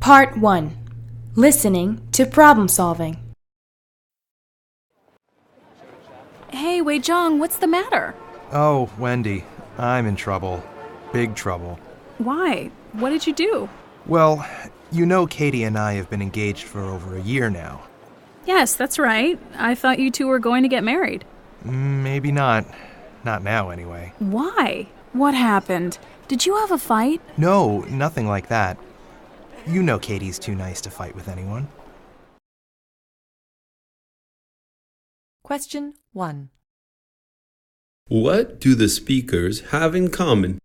Part 1. Listening to Problem Solving. Hey, Wei-jong, what's the matter? Oh, Wendy, I'm in trouble. Big trouble. Why? What did you do? Well, you know Katie and I have been engaged for over a year now. Yes, that's right. I thought you two were going to get married. Maybe not. Not now, anyway. Why? What happened? Did you have a fight? No, nothing like that. You know Katie's too nice to fight with anyone. Question 1. What do the speakers have in common?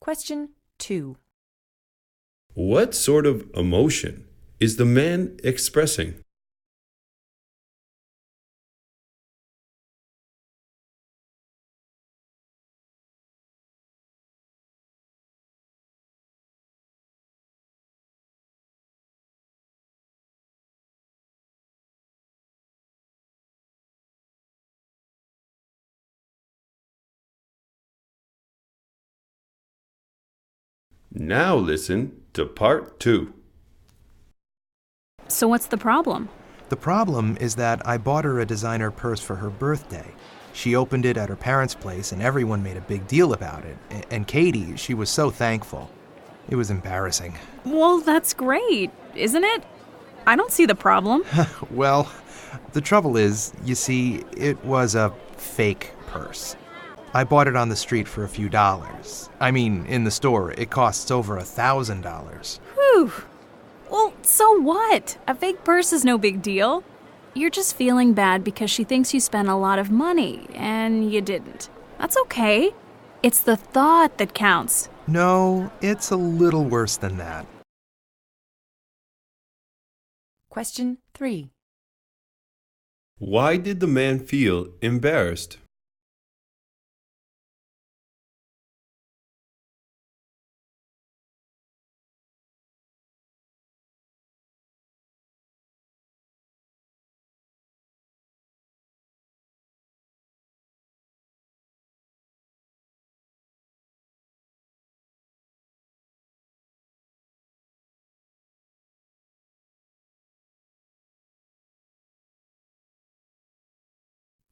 Question 2. What sort of emotion is the man expressing? Now listen to part 2. So what's the problem? The problem is that I bought her a designer purse for her birthday. She opened it at her parents' place and everyone made a big deal about it. And Katie, she was so thankful. It was embarrassing. Well, that's great, isn't it? I don't see the problem. Well, the trouble is, you see, it was a fake purse. I bought it on the street for a few dollars. I mean, in the store, it costs over $1,000. Whew. Well, so what? A fake purse is no big deal. You're just feeling bad because she thinks you spent a lot of money, and you didn't. That's okay. It's the thought that counts. No, it's a little worse than that. Question 3. Why did the man feel embarrassed?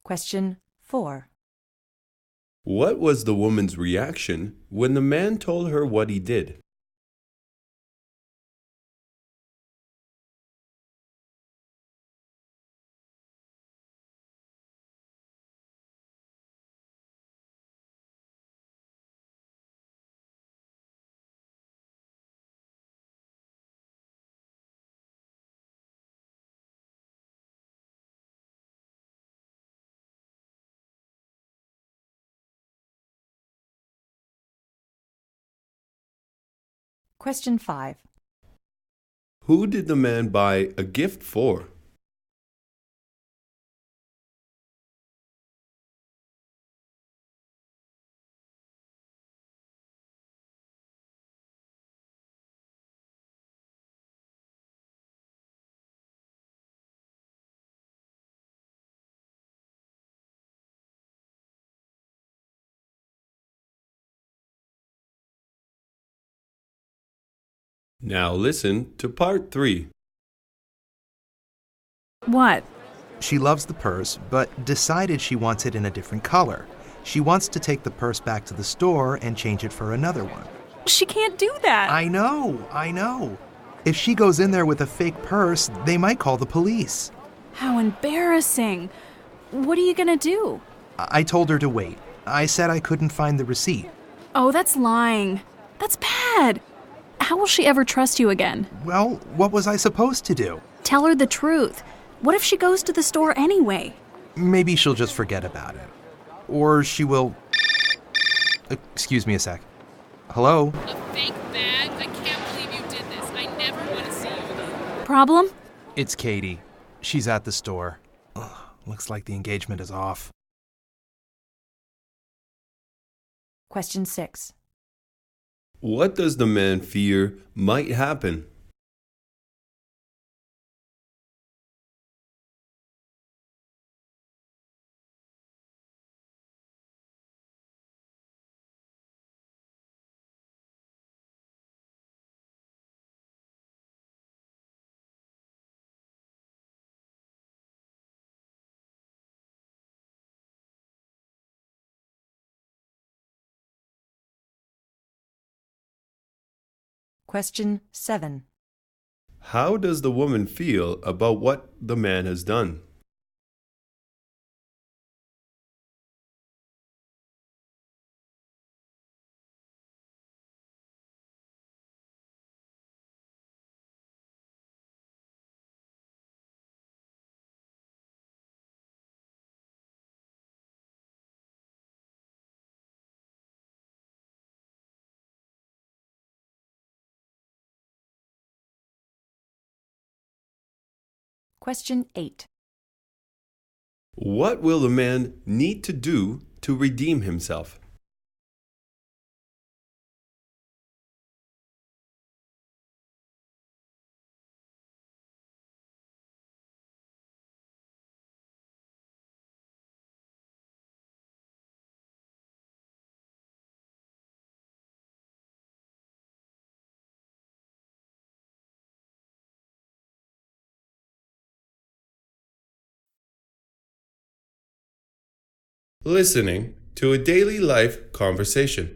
Question 4. What was the woman's reaction when the man told her what he did? Question 5. Who did the man buy a gift for? Now listen to part 3. What? She loves the purse, but decided she wants it in a different color. She wants to take the purse back to the store and change it for another one. She can't do that. I know. If she goes in there with a fake purse, they might call the police. How embarrassing. What are you gonna do? I told her to wait. I said I couldn't find the receipt. Oh, that's lying. That's bad. How will she ever trust you again? Well, what was I supposed to do? Tell her the truth. What if she goes to the store anyway? Maybe she'll just forget about it. Or she will... Excuse me a sec. Hello? A fake bag? I can't believe you did this. I never want to see you problem? It's Katie. She's at the store. Ugh, looks like the engagement is off. Question 6. What does the man fear might happen? Question 7. How does the woman feel about what the man has done? Question 8. What will the man need to do to redeem himself? Listening to a daily life conversation.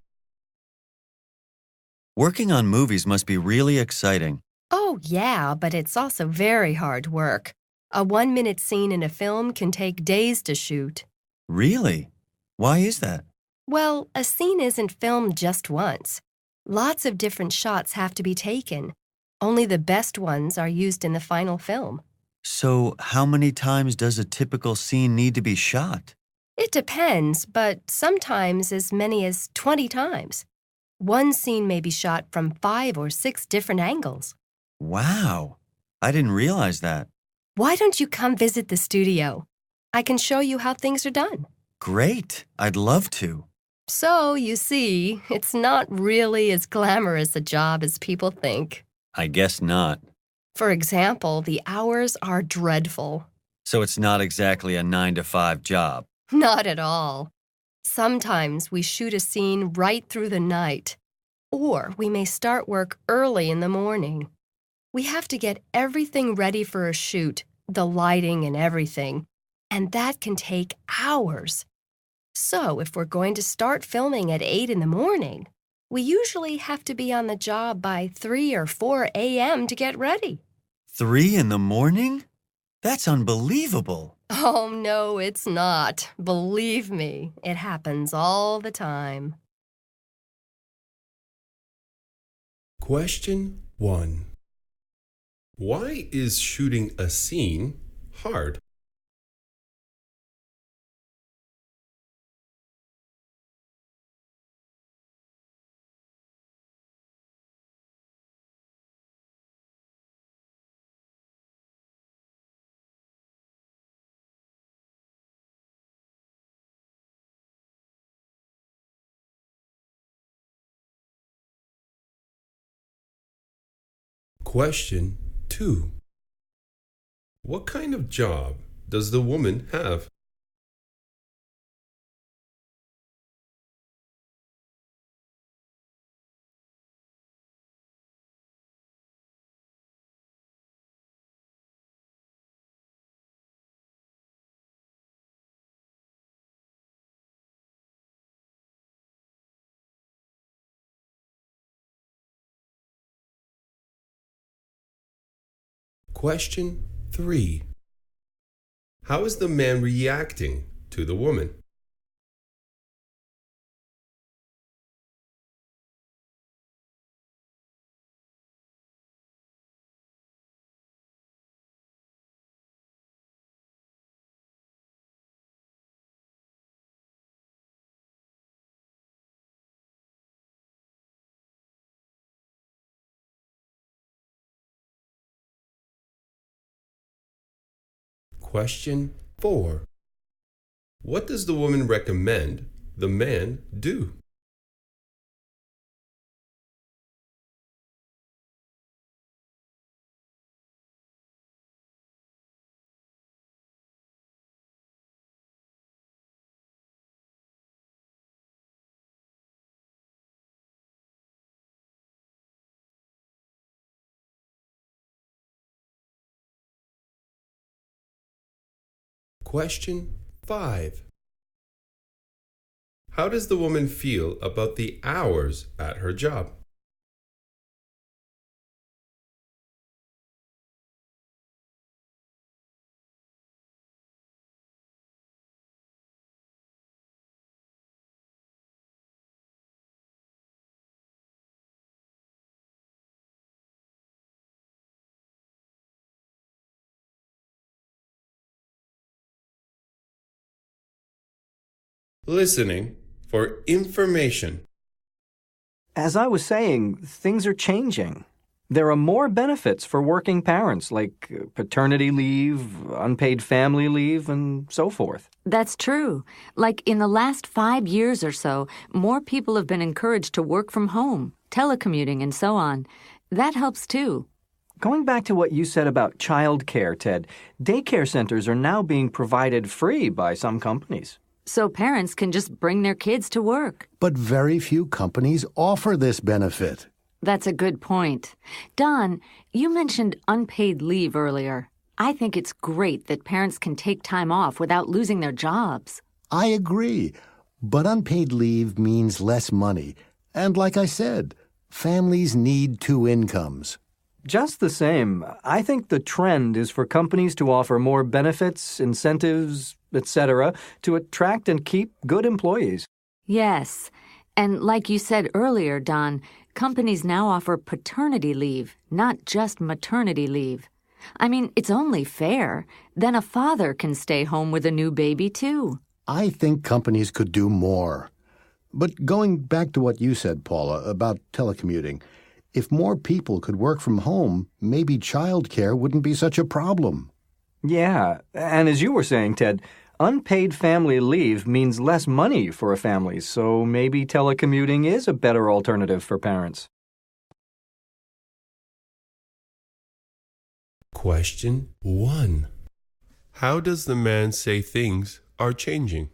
Working on movies must be really exciting. Oh, yeah, but it's also very hard work. A 1-minute scene in a film can take days to shoot. Really? Why is that? Well, a scene isn't filmed just once. Lots of different shots have to be taken. Only the best ones are used in the final film. So, how many times does a typical scene need to be shot? It depends, but sometimes as many as 20 times. One scene may be shot from 5 or 6 different angles. Wow! I didn't realize that. Why don't you come visit the studio? I can show you how things are done. Great! I'd love to. So, you see, it's not really as glamorous a job as people think. I guess not. For example, the hours are dreadful. So it's not exactly a 9-to-5 job. Not at all. Sometimes we shoot a scene right through the night, or we may start work early in the morning. We have to get everything ready for a shoot, the lighting and everything, and that can take hours. So if we're going to start filming at 8 in the morning, we usually have to be on the job by 3 or 4 a.m. to get ready. 3 in the morning? That's unbelievable. Oh, no, it's not. Believe me, it happens all the time. Question 1. Why is shooting a scene hard? Question 2. What kind of job does the woman have? Question 3. How is the man reacting to the woman? Question 4. What does the woman recommend the man do? Question 5. How does the woman feel about the hours at her job? Listening for information. As I was saying, things are changing. There are more benefits for working parents, like paternity leave, unpaid family leave, and so forth. That's true. Like in the last 5 years or so, more people have been encouraged to work from home, telecommuting, and so on. That helps too. Going back to what you said about child care, Ted, daycare centers are now being provided free by some companies. So parents can just bring their kids to work. But very few companies offer this benefit. That's a good point. Don, you mentioned unpaid leave earlier. I think it's great that parents can take time off without losing their jobs. I agree. But unpaid leave means less money. And like I said, families need 2 incomes. Just the same, I think the trend is for companies to offer more benefits, incentives, etc., to attract and keep good employees. Yes. And like you said earlier, Don, companies now offer paternity leave, not just maternity leave. I mean, it's only fair. Then a father can stay home with a new baby, too. I think companies could do more. But going back to what you said, Paula, about telecommuting, if more people could work from home, maybe childcare wouldn't be such a problem. Yeah, and as you were saying, Ted, unpaid family leave means less money for a family, so maybe telecommuting is a better alternative for parents. Question 1. How does the man say things are changing?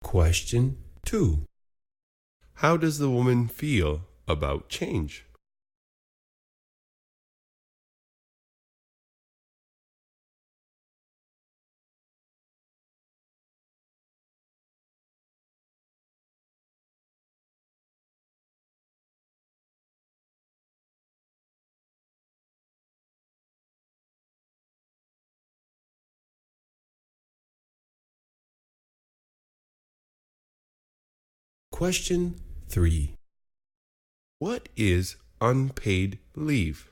Question 2. How does the woman feel about change? Question 3. What is unpaid leave?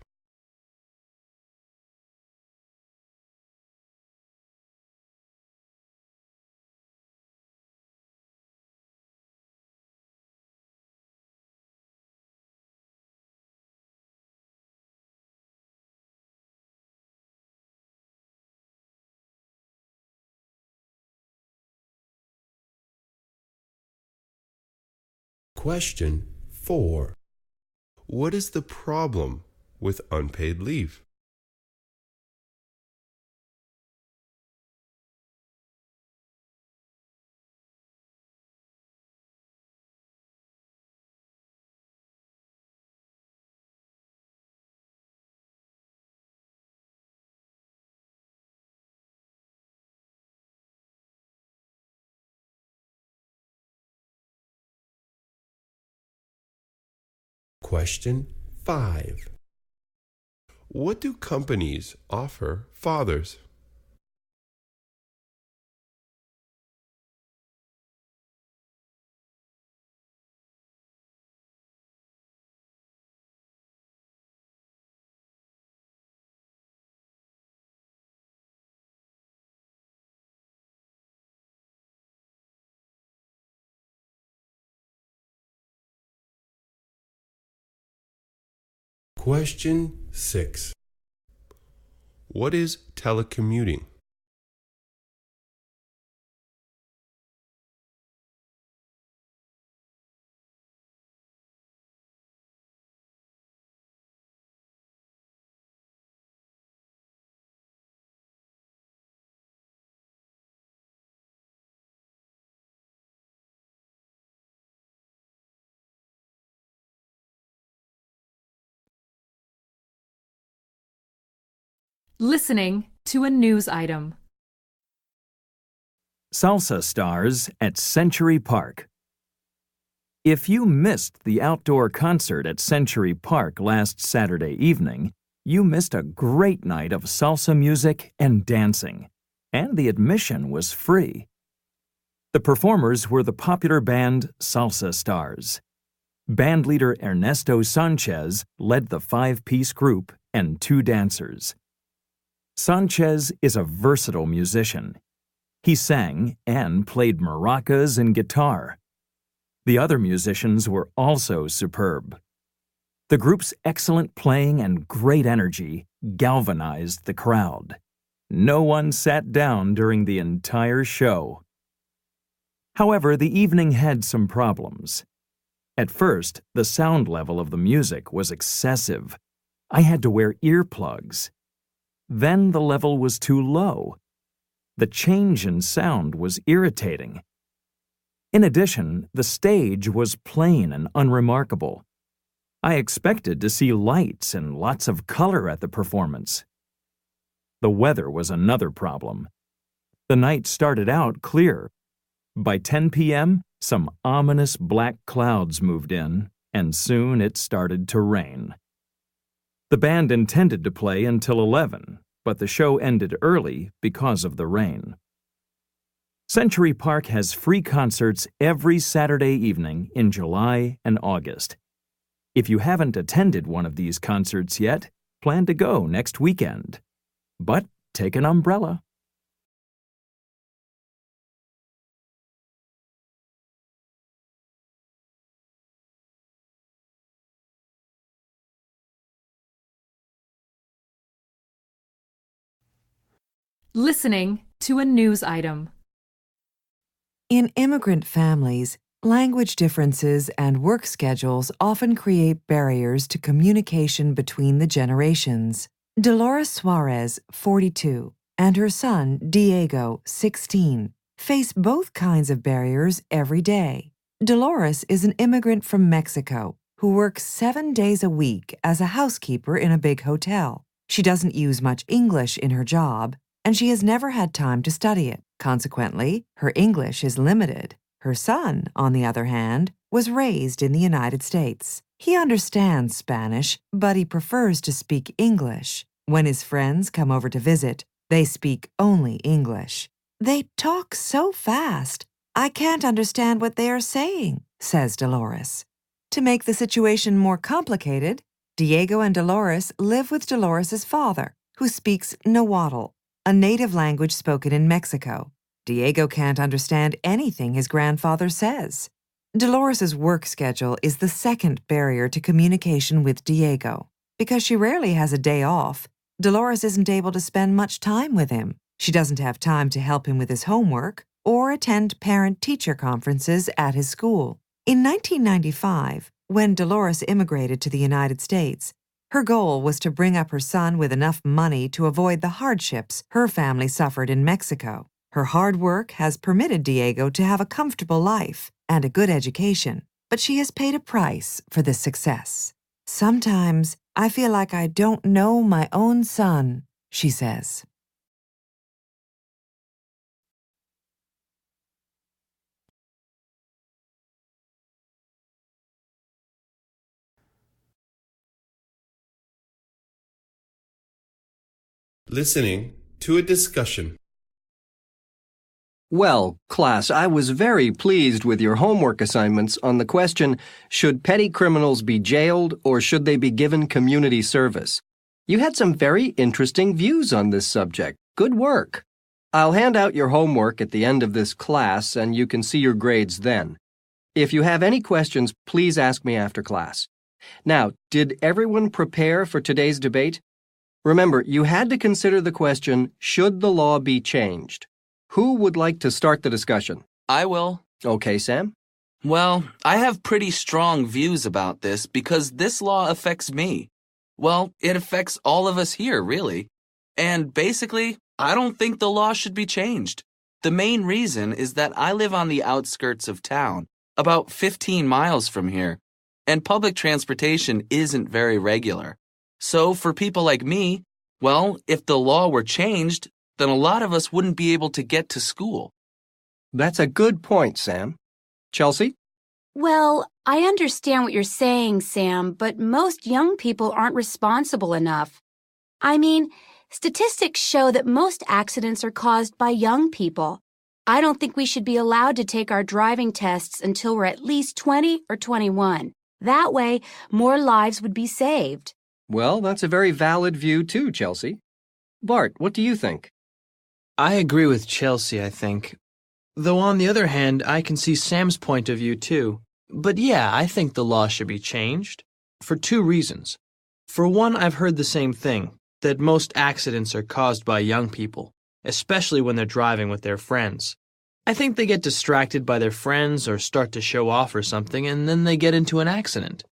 Question 4. What is the problem with unpaid leave? Question 5. What do companies offer fathers? Question 6. What is telecommuting? Listening to a news item. Salsa stars at Century Park. If you missed the outdoor concert at Century Park last Saturday evening, you missed a great night of salsa music and dancing, and the admission was free. The performers were the popular band Salsa Stars. Bandleader Ernesto Sanchez led the 5-piece group and 2 dancers. Sanchez is a versatile musician. He sang and played maracas and guitar. The other musicians were also superb. The group's excellent playing and great energy galvanized the crowd. No one sat down during the entire show. However, the evening had some problems. At first, the sound level of the music was excessive. I had to wear earplugs. Then the level was too low. The change in sound was irritating. In addition, the stage was plain and unremarkable. I expected to see lights and lots of color at the performance. The weather was another problem. The night started out clear. By 10 p.m., some ominous black clouds moved in, and soon it started to rain. The band intended to play until 11, but the show ended early because of the rain. Century Park has free concerts every Saturday evening in July and August. If you haven't attended one of these concerts yet, plan to go next weekend. But take an umbrella. Listening to a news item. In immigrant families, language differences and work schedules often create barriers to communication between the generations. Dolores Suarez, 42, and her son, Diego, 16, face both kinds of barriers every day. Dolores is an immigrant from Mexico who works 7 days a week as a housekeeper in a big hotel. She doesn't use much English in her job, and she has never had time to study it. Consequently, her English is limited. Her son, on the other hand, was raised in the United States. He understands Spanish, but he prefers to speak English. When his friends come over to visit, they speak only English. They talk so fast, I can't understand what they are saying, says Dolores. To make the situation more complicated, Diego and Dolores live with Dolores' father, who speaks Nahuatl, a native language spoken in Mexico. Diego can't understand anything his grandfather says. Dolores' work schedule is the second barrier to communication with Diego. Because she rarely has a day off, Dolores isn't able to spend much time with him. She doesn't have time to help him with his homework or attend parent-teacher conferences at his school. In 1995, when Dolores immigrated to the United States, her goal was to bring up her son with enough money to avoid the hardships her family suffered in Mexico. Her hard work has permitted Diego to have a comfortable life and a good education, but she has paid a price for this success. Sometimes I feel like I don't know my own son, she says. Listening to a discussion. Well, class, I was very pleased with your homework assignments on the question, should petty criminals be jailed or should they be given community service? You had some very interesting views on this subject. Good work. I'll hand out your homework at the end of this class and you can see your grades then. If you have any questions, please ask me after class. Now, did everyone prepare for today's debate? Remember, you had to consider the question, should the law be changed? Who would like to start the discussion? I will. Okay, Sam? Well, I have pretty strong views about this because this law affects me. Well, it affects all of us here, really. And basically, I don't think the law should be changed. The main reason is that I live on the outskirts of town, about 15 miles from here, and public transportation isn't very regular. So for people like me, well, if the law were changed, then a lot of us wouldn't be able to get to school. That's a good point, Sam. Chelsea? Well, I understand what you're saying, Sam, but most young people aren't responsible enough. I mean, statistics show that most accidents are caused by young people. I don't think we should be allowed to take our driving tests until we're at least 20 or 21. That way, more lives would be saved. Well, that's a very valid view too, Chelsea. Bart, what do you think? I agree with Chelsea, I think. Though on the other hand, I can see Sam's point of view too. But yeah, I think the law should be changed. For two reasons. For one, I've heard the same thing, that most accidents are caused by young people, especially when they're driving with their friends. I think they get distracted by their friends or start to show off or something, and then they get into an accident.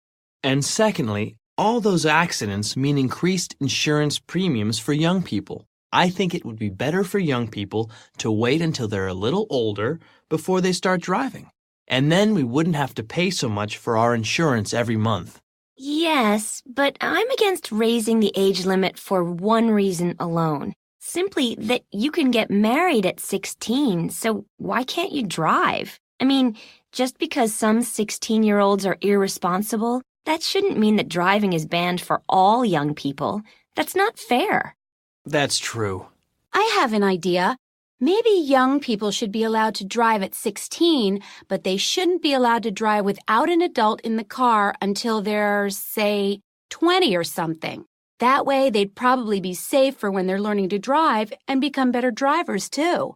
And secondly, all those accidents mean increased insurance premiums for young people. I think it would be better for young people to wait until they're a little older before they start driving. And then we wouldn't have to pay so much for our insurance every month. Yes, but I'm against raising the age limit for one reason alone. Simply that you can get married at 16, so why can't you drive? I mean, just because some 16-year-olds are irresponsible, that shouldn't mean that driving is banned for all young people. That's not fair. That's true. I have an idea. Maybe young people should be allowed to drive at 16, but they shouldn't be allowed to drive without an adult in the car until they're, say, 20 or something. That way, they'd probably be safer when they're learning to drive and become better drivers, too.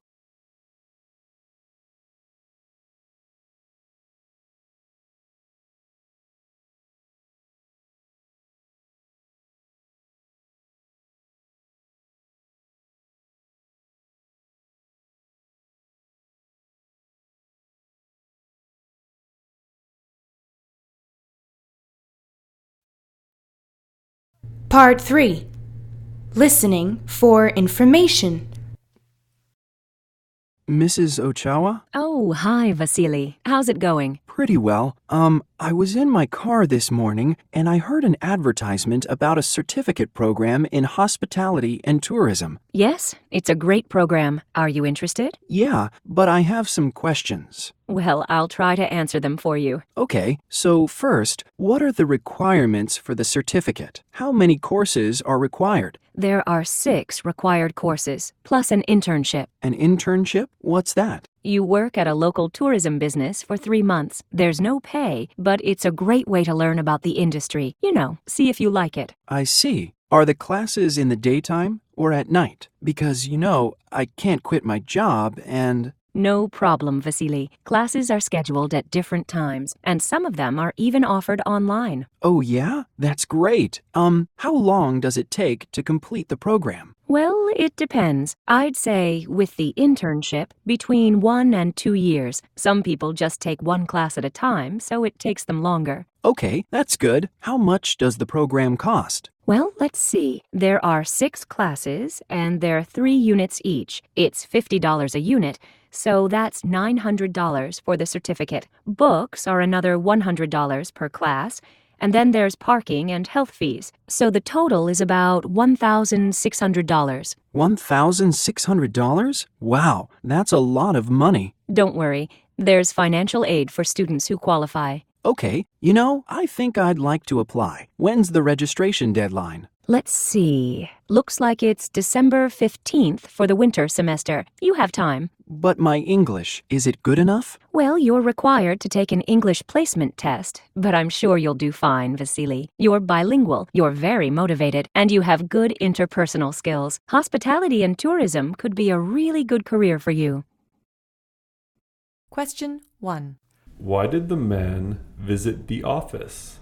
Part 3. Listening for information. Mrs. Ochawa? Oh, hi, Vasily. How's it going? Pretty well. I was in my car this morning and I heard an advertisement about a certificate program in hospitality and tourism. Yes, it's a great program. Are you interested? Yeah, but I have some questions. Well, I'll try to answer them for you. Okay, so first, what are the requirements for the certificate? How many courses are required? There are 6 required courses, plus an internship. An internship? What's that? You work at a local tourism business for 3 months. There's no pay, but it's a great way to learn about the industry. You know, see if you like it. I see. Are the classes in the daytime or at night? Because, I can't quit my job and... No problem, Vasily. Classes are scheduled at different times, and some of them are even offered online. Oh, yeah? That's great. How long does it take to complete the program? Well, it depends. I'd say, with the internship, between 1 and 2 years. Some people just take one class at a time, so it takes them longer. Okay, that's good. How much does the program cost? Well, let's see. There are 6 classes, and they're 3 units each. It's $50 a unit, so that's $900 for the certificate. Books are another $100 per class, and then there's parking and health fees. So the total is about $1,600. $1,600? Wow, that's a lot of money. Don't worry. There's financial aid for students who qualify. Okay, I think I'd like to apply. When's the registration deadline? Let's see. Looks like it's December 15th for the winter semester. You have time. But my English, is it good enough? Well, you're required to take an English placement test, but I'm sure you'll do fine, Vasily. You're bilingual, you're very motivated, and you have good interpersonal skills. Hospitality and tourism could be a really good career for you. Question 1. Why did the man visit the office?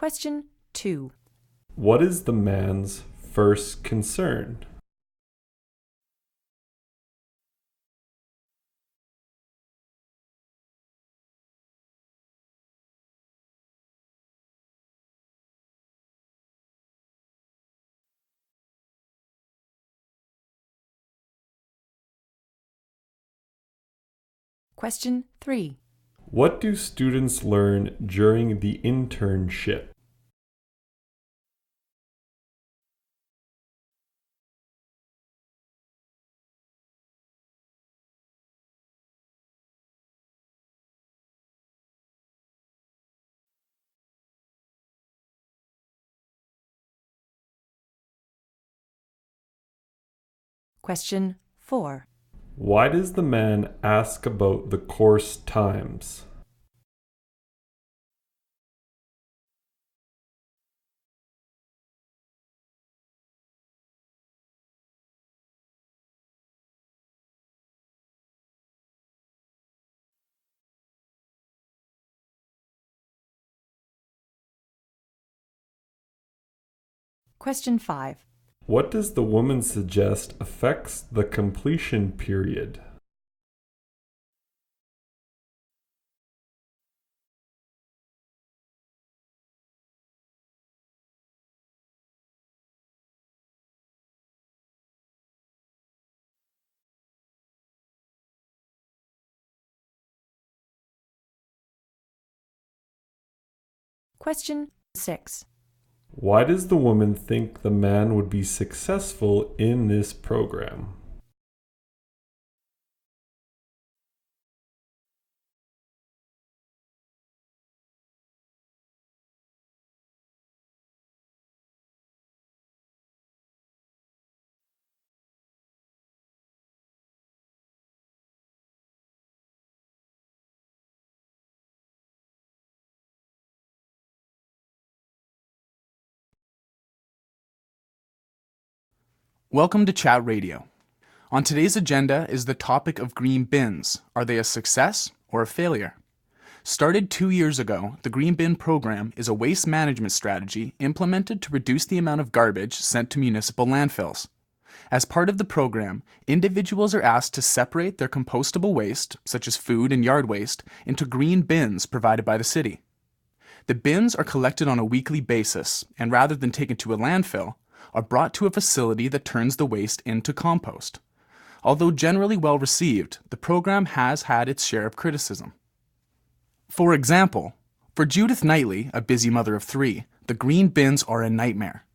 Question 2. What is the man's first concern? Question 3. What do students learn during the internship? Question 4. Why does the man ask about the course times? Question 5. What does the woman suggest affects the completion period? Question 6. Why does the woman think the man would be successful in this program? Welcome to Chat Radio. On today's agenda is the topic of green bins. Are they a success or a failure? Started 2 years ago, the Green Bin program is a waste management strategy implemented to reduce the amount of garbage sent to municipal landfills. As part of the program, individuals are asked to separate their compostable waste, such as food and yard waste, into green bins provided by the city. The bins are collected on a weekly basis, and rather than taken to a landfill, are brought to a facility that turns the waste into compost. Although generally well received, the program has had its share of criticism. For example, for Judith Knightley, a busy mother of 3, the green bins are a nightmare.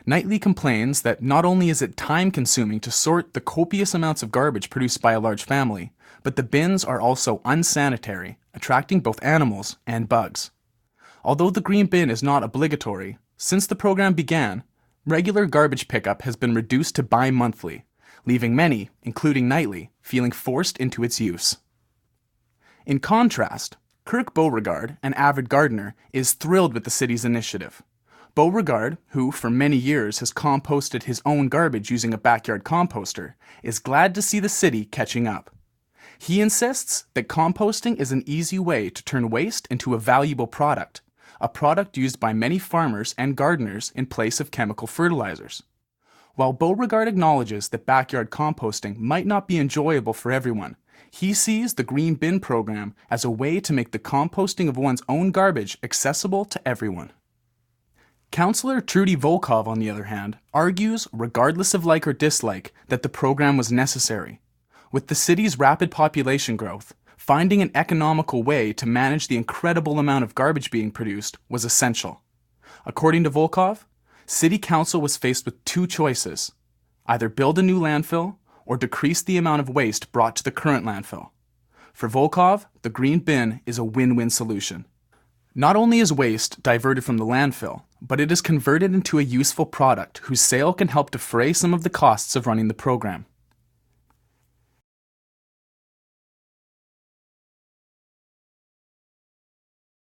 Knightley complains that not only is it time-consuming to sort the copious amounts of garbage produced by a large family, but the bins are also unsanitary, attracting both animals and bugs. Although the green bin is not obligatory, since the program began, regular garbage pickup has been reduced to bi-monthly, leaving many, including Knightley, feeling forced into its use. In contrast, Kirk Beauregard, an avid gardener, is thrilled with the city's initiative. Beauregard, who for many years has composted his own garbage using a backyard composter, is glad to see the city catching up. He insists that composting is an easy way to turn waste into a valuable product, a product used by many farmers and gardeners in place of chemical fertilizers. While Beauregard acknowledges that backyard composting might not be enjoyable for everyone, he sees the Green Bin program as a way to make the composting of one's own garbage accessible to everyone. Councillor Trudy Volkov, on the other hand, argues, regardless of like or dislike, that the program was necessary. With the city's rapid population growth, finding an economical way to manage the incredible amount of garbage being produced was essential. According to Volkov, City Council was faced with 2 choices: either build a new landfill or decrease the amount of waste brought to the current landfill. For Volkov, the green bin is a win-win solution. Not only is waste diverted from the landfill, but it is converted into a useful product whose sale can help defray some of the costs of running the program.